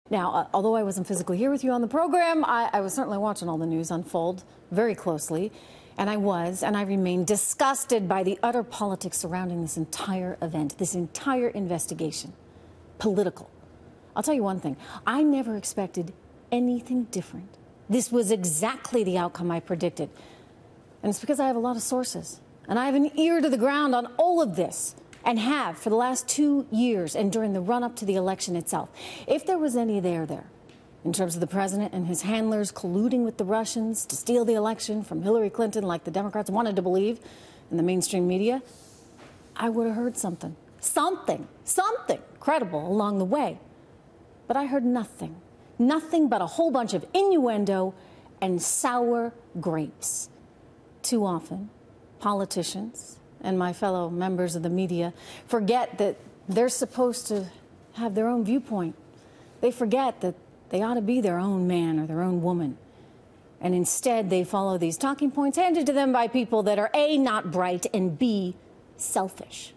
Now, although I wasn't physically here with you on the program, I was certainly watching all the news unfold very closely. And I remain disgusted by the utter politics surrounding this entire event, this entire investigation. Political. I'll tell you one thing. I never expected anything different. This was exactly the outcome I predicted. And it's because I have a lot of sources. And I have an ear to the ground on all of this. And have for the last 2 years and during the run-up to the election itself. If there was any there, in terms of the president and his handlers colluding with the Russians to steal the election from Hillary Clinton like the Democrats wanted to believe in the mainstream media, I would have heard something credible along the way. But I heard nothing but a whole bunch of innuendo and sour grapes. Too often, politicians and my fellow members of the media forget that they're supposed to have their own viewpoint. They forget that they ought to be their own man or their own woman. And instead, they follow these talking points handed to them by people that are A, not bright, and B, selfish.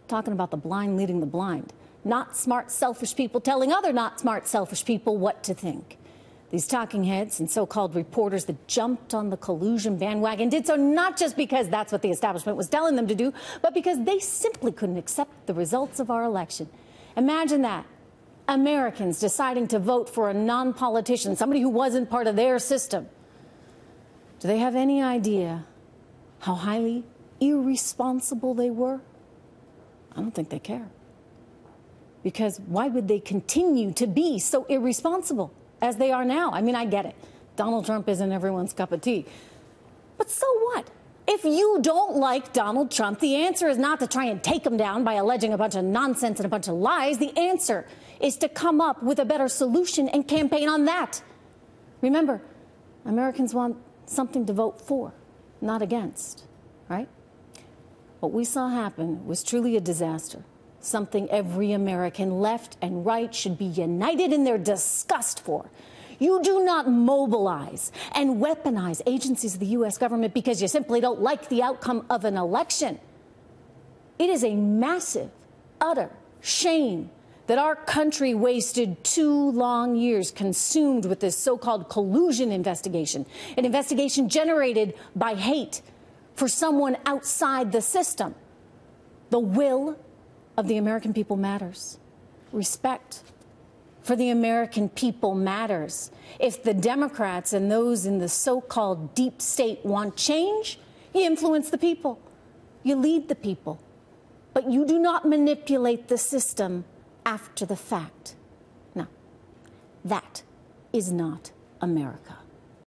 Talking about the blind leading the blind. Not smart, selfish people telling other not smart, selfish people what to think. These talking heads and so-called reporters that jumped on the collusion bandwagon did so not just because that's what the establishment was telling them to do, but because they simply couldn't accept the results of our election. Imagine that. Americans deciding to vote for a non-politician, somebody who wasn't part of their system. Do they have any idea how highly irresponsible they were? I don't think they care. Because why would they continue to be so irresponsible as they are now? I mean, I get it. Donald Trump isn't everyone's cup of tea. But so what? If you don't like Donald Trump, the answer is not to try and take him down by alleging a bunch of nonsense and a bunch of lies. The answer is to come up with a better solution and campaign on that. Remember, Americans want something to vote for, not against, right? What we saw happen was truly a disaster. Something every American, left and right, should be united in their disgust for. You do not mobilize and weaponize agencies of the U.S. government because you simply don't like the outcome of an election. It is a massive, utter shame that our country wasted 2 long years consumed with this so-called collusion investigation, an investigation generated by hate for someone outside the system. The will of the American people matters. Respect for the American people matters. If the Democrats and those in the so-called deep state want change, you influence the people. You lead the people. But you do not manipulate the system after the fact. No, that is not America.